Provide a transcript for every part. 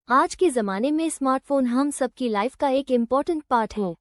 आज के ज़माने में स्मार्टफोन हम सबकी लाइफ का एक इम्पॉर्टेंट पार्ट है।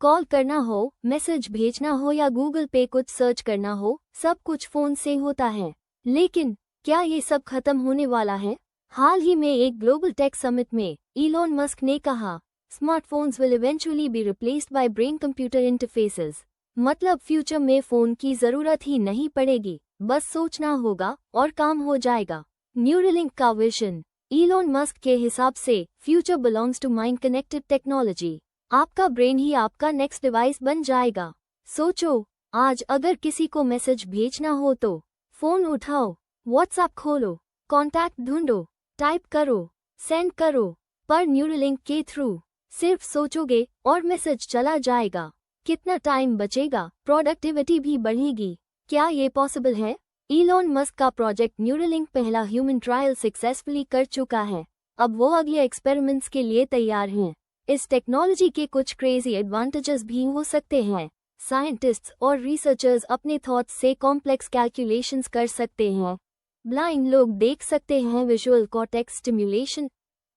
कॉल करना हो, मैसेज भेजना हो या गूगल पे कुछ सर्च करना हो, सब कुछ फ़ोन से होता है। लेकिन क्या ये सब खत्म होने वाला है? हाल ही में एक ग्लोबल टेक समिट में इलॉन मस्क ने कहा, smartphones will eventually be replaced by brain computer interfaces. मतलब फ्यूचर में फ़ोन की ज़रूरत ही नहीं पड़ेगी, बस सोचना होगा और काम हो जाएगा। न्यूरलिंक का विजन। इलॉन मस्क के हिसाब से future belongs to mind connected technology. आपका ब्रेन ही आपका नेक्स्ट डिवाइस बन जाएगा। सोचो, आज अगर किसी को मैसेज भेजना हो तो फोन उठाओ, व्हाट्सएप खोलो, कॉन्टैक्ट ढूंढो, टाइप करो, सेंड करो। पर न्यूरलिंक के थ्रू सिर्फ सोचोगे और मैसेज चला जाएगा। कितना टाइम बचेगा, प्रोडक्टिविटी भी बढ़ेगी। क्या ये पॉसिबल है? इलॉन मस्क का प्रोजेक्ट न्यूरलिंक पहला ह्यूमन ट्रायल सक्सेसफुली कर चुका है। अब वो अगले एक्सपेरिमेंट्स के लिए तैयार हैं। इस टेक्नोलॉजी के कुछ क्रेजी एडवांटेजेस भी हो सकते हैं। साइंटिस्ट्स और रिसर्चर्स अपने थॉट्स से कॉम्प्लेक्स कैलकुलेशंस कर सकते हैं। ब्लाइंड लोग देख सकते हैं विजुअल कॉर्टेक्स स्टिम्युलेशन।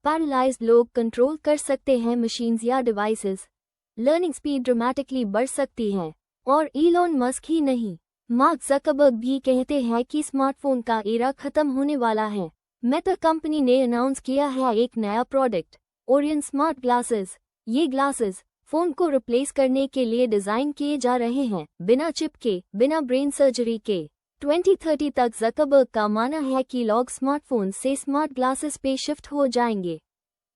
पैरालाइज्ड लोग कंट्रोल कर सकते हैं मशीन्स या डिवाइसेस। लर्निंग स्पीड ड्रामेटिकली बढ़ सकती है। और इलॉन मस्क ही नहीं, मार्क ज़करबर्ग भी कहते हैं कि स्मार्टफोन का एरा खत्म होने वाला है। मेटा कंपनी ने अनाउंस किया है एक नया प्रोडक्ट, ओरियन स्मार्ट ग्लासेस। ये ग्लासेस फोन को रिप्लेस करने के लिए डिजाइन किए जा रहे हैं, बिना चिप के, बिना ब्रेन सर्जरी के। 2030 तक ज़करबर्ग का मानना है कि लोग स्मार्टफोन से स्मार्ट ग्लासेस पे शिफ्ट हो जाएंगे।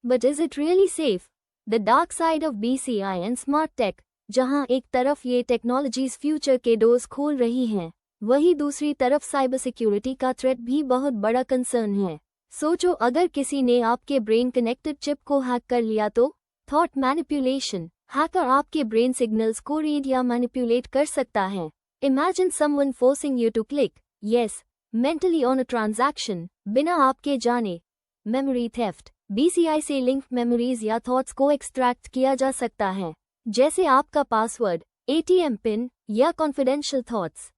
But is it really safe? The dark side of BCI and smart tech. जहां एक तरफ ये टेक्नोलॉजीज फ्यूचर के डोर्स खोल रही हैं, वहीं दूसरी तरफ साइबर सिक्योरिटी का थ्रेट भी बहुत बड़ा कंसर्न है। सोचो, अगर किसी ने आपके ब्रेन कनेक्टेड चिप को हैक कर लिया तो? Thought manipulation. हैकर आपके ब्रेन सिग्नल्स को रीड या मैनिपुलेट कर सकता है। Imagine someone forcing you to click yes mentally on a transaction बिना आपके जाने। Memory theft. बीसीआई से लिंक मेमोरीज या थॉट्स को एक्सट्रैक्ट किया जा सकता है, जैसे आपका पासवर्ड, एटीएम पिन या confidential thoughts.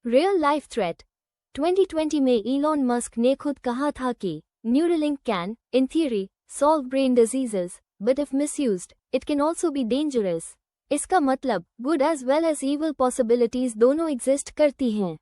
Real life threat. 2020 में इलॉन मस्क ने खुद कहा था कि Neuralink can, in theory, solve brain diseases, but if misused, it can also be dangerous. इसका मतलब good as well as evil possibilities दोनों एग्जिस्ट करती हैं।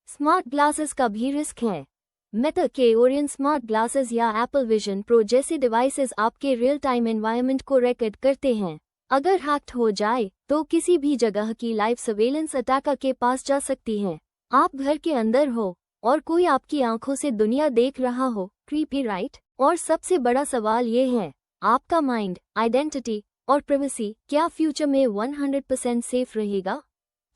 स्मार्ट ग्लासेस का भी रिस्क है। मेटा के ओरियन स्मार्ट ग्लासेस या एप्पल विजन प्रो जैसे डिवाइसेस आपके रियल टाइम एनवायरनमेंट को रिकॉर्ड करते हैं। अगर हैक्ड हो जाए तो किसी भी जगह की लाइव सर्वेलेंस अटैकर के पास जा सकती है। आप घर के अंदर हो और कोई आपकी आंखों से दुनिया देख रहा हो। Creepy, right? और सबसे बड़ा सवाल ये है, आपका माइंड, आइडेंटिटी और प्राइवेसी क्या फ्यूचर में 100% सेफ रहेगा?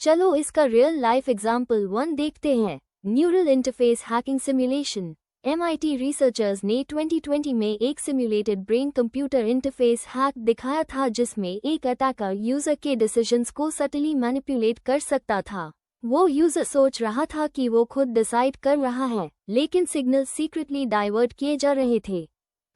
चलो इसका रियल लाइफ एग्जाम्पल 1 देखते हैं। Neural interface hacking simulation. MIT researchers ने 2020 में एक simulated brain computer interface hack दिखाया था, जिसमें एक अटैकर यूजर के डिसीजंस को सटली मैनिपुलेट कर सकता था। वो यूजर सोच रहा था कि वो खुद डिसाइड कर रहा है, लेकिन सिग्नल सीक्रेटली डाइवर्ट किए जा रहे थे।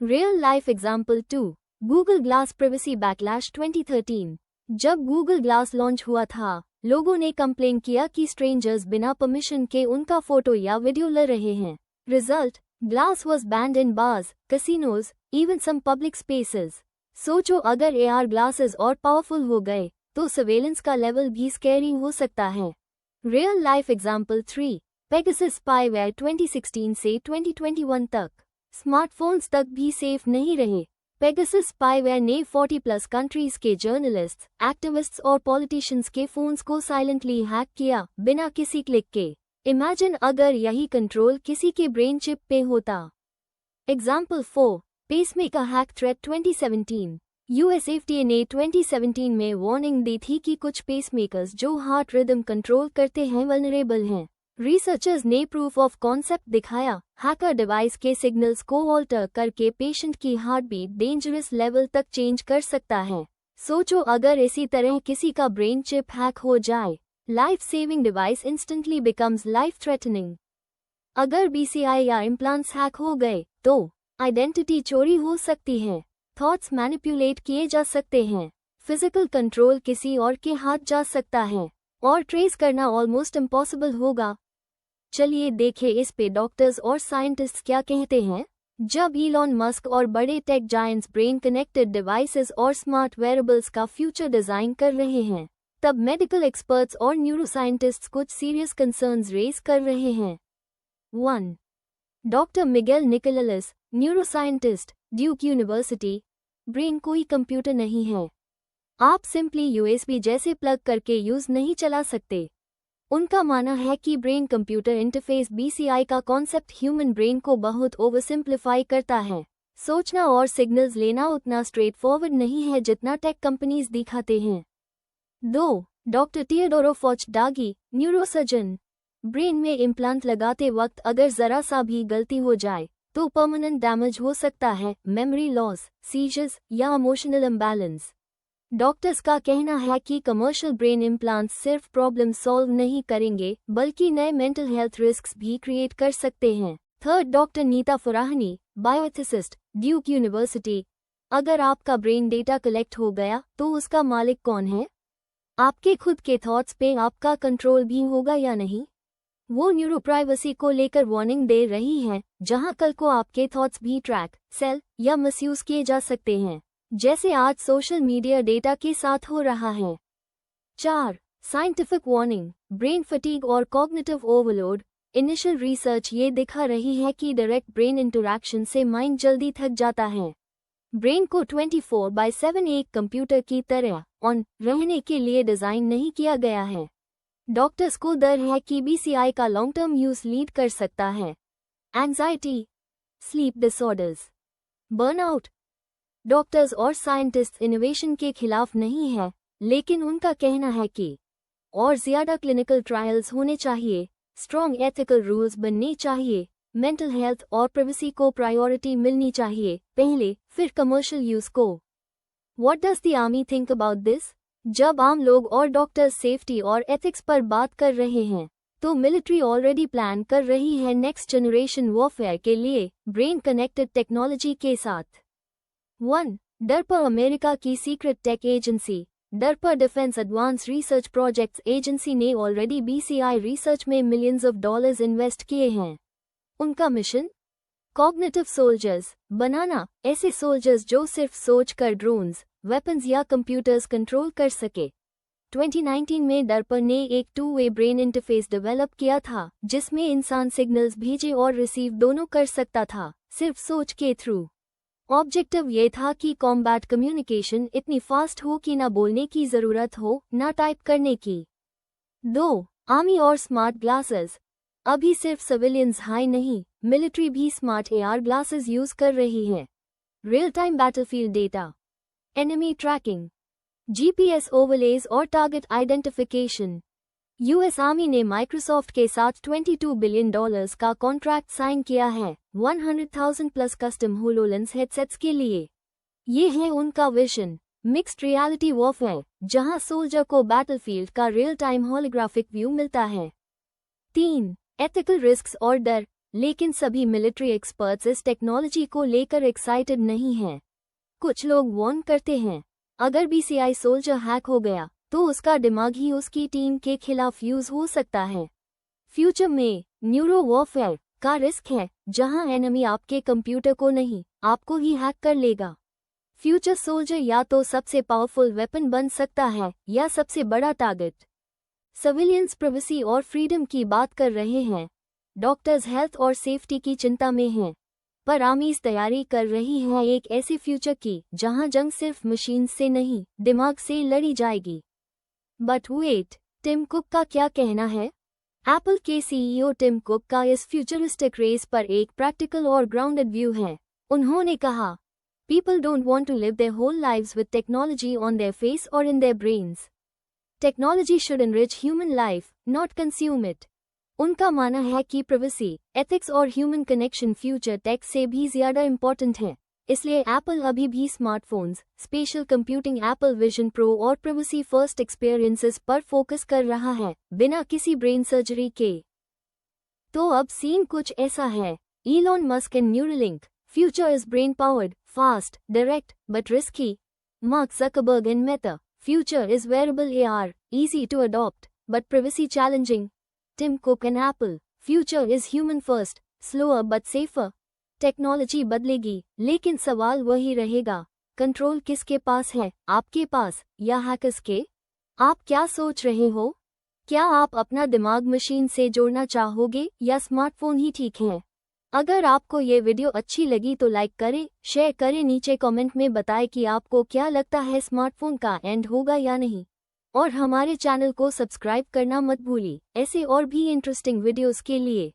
Real life example 2, Google glass privacy backlash 2013। जब गूगल ग्लास लॉन्च हुआ था, लोगों ने कंप्लेन किया कि स्ट्रेंजर्स बिना परमिशन के उनका फोटो या वीडियो ले रहे हैं। Result: glass was banned in bars, casinos, even some public spaces. सोचो, अगर AR ग्लासेस और पावरफुल हो गए तो सर्वेलेंस का लेवल भी स्कैरी हो सकता है। Real life example 3, Pegasus spyware 2016 से 2021 तक। स्मार्टफोन्स तक भी सेफ नहीं रहे। पेगासस स्पाईवेयर ने 40+ कंट्रीज के जर्नलिस्ट्स, एक्टिविस्ट्स और पॉलिटिशियंस के फोन्स को साइलेंटली हैक किया, बिना किसी क्लिक के। इमेजिन अगर यही कंट्रोल किसी के ब्रेन चिप पे होता। Example 4, pacemaker hack threat 2017। US FDA ने 2017 में वार्निंग दी थी कि कुछ पेसमेकर्स जो हार्ट रिदम कंट्रोल करते हैं वल्नरेबल हैं। रिसर्चर्स ने प्रूफ ऑफ कॉन्सेप्ट दिखाया, हैकर डिवाइस के सिग्नल्स को ऑल्टर करके पेशेंट की हार्ट बीट डेंजरस लेवल तक चेंज कर सकता है। सोचो, अगर इसी तरह किसी का ब्रेन चिप हैक हो जाए, life-saving device instantly becomes life-threatening. अगर BCI या implants हैक हो गए तो आइडेंटिटी चोरी हो सकती है, थॉट्स मैनिपुलेट किए जा सकते हैं, फिजिकल कंट्रोल किसी और के हाथ जा सकता है और ट्रेस करना ऑलमोस्ट इम्पॉसिबल होगा। चलिए देखें इस पे डॉक्टर्स और साइंटिस्ट्स क्या कहते हैं। जब इलॉन मस्क और बड़े tech giants brain connected devices और स्मार्ट वेयरेबल्स का फ्यूचर डिजाइन कर रहे हैं, तब मेडिकल एक्सपर्ट्स और न्यूरोसाइंटिस्ट्स कुछ सीरियस कंसर्न्स रेज कर रहे हैं। 1. Doctor Miguel Nicolas, neuroscientist, Duke University. Brain कोई कंप्यूटर नहीं है। आप सिंपली यूएसबी जैसे प्लग करके यूज नहीं चला सकते। उनका मानना है कि ब्रेन कंप्यूटर इंटरफेस बीसीआई का कॉन्सेप्ट ह्यूमन ब्रेन को बहुत ओवर सिंप्लीफाई करता है। सोचना और सिग्नल्स लेना उतना स्ट्रेट फॉरवर्ड नहीं है जितना टेक कंपनीज दिखाते हैं। 2. डॉक्टर टियोडोरो फोचडागी, न्यूरोसर्जन। ब्रेन में इम्प्लांट लगाते वक्त अगर जरा सा भी गलती हो जाए तो परमानेंट डैमेज हो सकता है, मेमोरी लॉस, सीजर्स या इमोशनल इम्बैलेंस। डॉक्टर्स का कहना है कि कमर्शियल ब्रेन इम्प्लांट्स सिर्फ प्रॉब्लम सॉल्व नहीं करेंगे बल्कि नए मेंटल हेल्थ रिस्क्स भी क्रिएट कर सकते हैं। 3. Doctor Nita Farahany, bioethicist, Duke University. अगर आपका ब्रेन डेटा कलेक्ट हो गया तो उसका मालिक कौन है? आपके खुद के थॉट्स पे आपका कंट्रोल भी होगा या नहीं? वो न्यूरो प्राइवेसी को लेकर वार्निंग दे रही हैं, जहां कल को आपके थॉट्स भी ट्रैक, सेल या मिसयूज किए जा सकते हैं, जैसे आज सोशल मीडिया डेटा के साथ हो रहा है। 4. साइंटिफिक वार्निंग, ब्रेन फटीग और कॉग्निटिव ओवरलोड। इनिशियल रिसर्च ये दिखा रही है कि डायरेक्ट ब्रेन इंटरैक्शन से माइंड जल्दी थक जाता है। ब्रेन को 24/7 एक कंप्यूटर की तरह ऑन रहने के लिए डिजाइन नहीं किया गया है। डॉक्टर्स को डर है कि बीसीआई का लॉन्ग टर्म यूज लीड कर सकता है anxiety, sleep disorders, burnout. Doctors और साइंटिस्ट इनोवेशन के खिलाफ नहीं है, लेकिन उनका कहना है कि और ज्यादा क्लिनिकल ट्रायल्स होने चाहिए, स्ट्रॉन्ग एथिकल रूल्स बनने चाहिए, मेंटल हेल्थ और प्राइवेसी को प्रायोरिटी मिलनी चाहिए पहले, फिर कमर्शियल यूज को। What does the army think about this? जब आम लोग और डॉक्टर्स सेफ्टी और एथिक्स पर बात कर रहे हैं, तो मिलिट्री ऑलरेडी प्लान कर रही है नेक्स्ट जनरेशन वॉरफेयर के लिए ब्रेन कनेक्टेड टेक्नोलॉजी के साथ। 1. डरपर, अमेरिका की secret tech agency. DARPA defense advance research projects agency ने ऑलरेडी बीसीआई रिसर्च में मिलियंस ऑफ डॉलर्स इन्वेस्ट किए हैं। उनका मिशन कॉग्निटिव सोल्जर्स बनाना, ऐसे सोल्जर्स जो सिर्फ सोच कर ड्रोन्स, वेपन्स या कंप्यूटर्स कंट्रोल कर सके। 2019 में डरपर ने एक 2-वे ब्रेन इंटरफेस डेवलप किया था जिसमें इंसान सिग्नल्स भेजे और रिसीव दोनों कर सकता था, सिर्फ सोच के थ्रू। ऑब्जेक्टिव ये था कि कॉम्बैट कम्युनिकेशन इतनी फास्ट हो कि ना बोलने की जरूरत हो ना टाइप करने की। 2. आर्मी और स्मार्ट ग्लासेस। अभी सिर्फ सिविलियंस हाई नहीं, मिलिट्री भी स्मार्ट एआर ग्लासेस यूज कर रही है। Real time battlefield data, enemy tracking, GPS overlays और टारगेट आइडेंटिफिकेशन। यूएस आर्मी ने माइक्रोसॉफ्ट के साथ $22 बिलियन का कॉन्ट्रैक्ट साइन किया है 100,000 प्लस कस्टम होलोलेंस हेडसेट्स के लिए। ये है उनका विजन, मिक्स्ड रियलिटी वॉरफेयर, जहां सोल्जर को बैटलफील्ड का रियल टाइम होलोग्राफिक व्यू मिलता है। 3. एथिकल रिस्क्स और डर। लेकिन सभी मिलिट्री एक्सपर्ट्स इस टेक्नोलॉजी को लेकर एक्साइटेड नहीं हैं। कुछ लोग वार्न करते हैं, अगर बीसीआई सोल्जर हैक हो गया तो उसका दिमाग ही उसकी टीम के खिलाफ यूज हो सकता है। फ्यूचर में न्यूरो वॉरफेयर का रिस्क है, जहां एनिमी आपके कंप्यूटर को नहीं, आपको ही हैक कर लेगा। फ्यूचर सोल्जर या तो सबसे पावरफुल वेपन बन सकता है या सबसे बड़ा टारगेट। सिविलियंस प्राइवेसी और फ्रीडम की बात कर रहे हैं, डॉक्टर्स हेल्थ और सेफ्टी की चिंता में हैं, पर आर्मीज तैयारी कर रही है एक ऐसे फ्यूचर की जहां जंग सिर्फ मशीन से नहीं, दिमाग से लड़ी जाएगी। बट वेट, टिम कुक का क्या कहना है? एप्पल के सीईओ टिम कुक का इस फ्यूचरिस्टिक रेस पर एक प्रैक्टिकल और ग्राउंडेड व्यू है। उन्होंने कहा, people don't want to live their whole lives with technology on their face और in their brains. Technology should enrich human life, not consume it. उनका मानना है कि प्राइवेसी, एथिक्स और ह्यूमन कनेक्शन फ्यूचर टेक से भी ज्यादा इम्पोर्टेंट है। इसलिए एप्पल अभी भी smartphones, special computing, Apple Vision Pro और प्राइवेसी फर्स्ट एक्सपीरियंसेस पर फोकस कर रहा है, बिना किसी ब्रेन सर्जरी के। तो अब सीन कुछ ऐसा है, Elon Musk and Neuralink, future is brain powered, fast, direct but risky. Mark Zuckerberg and Meta, future is wearable AR, easy to adopt but privacy challenging. Tim Cook and Apple, future is human first, slower but safer. Technology बदलेगी, लेकिन सवाल वही रहेगा, control किसके पास है, आपके पास या hackers के? आप क्या सोच रहे हो? क्या आप अपना दिमाग मशीन से जोड़ना चाहोगे या स्मार्टफोन ही ठीक है? अगर आपको ये वीडियो अच्छी लगी तो लाइक करें, शेयर करें, नीचे कमेंट में बताएं कि आपको क्या लगता है, स्मार्टफोन का एंड होगा या नहीं। और हमारे चैनल को सब्सक्राइब करना मत भूलिए ऐसे और भी इंटरेस्टिंग वीडियोस के लिए।